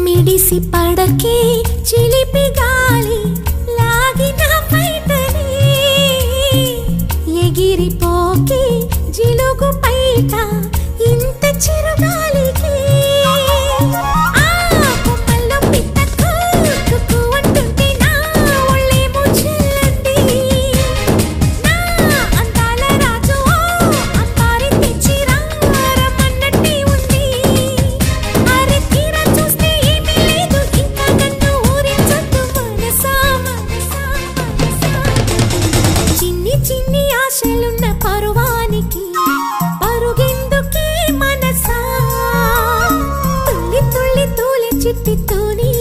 మిడిసి పడకే చిలిపి గాలి లాగిన బయటనే ఎగిరిపోకే జిలుగు బయట ఇంత చిరుగాలికి చిట్టి తోని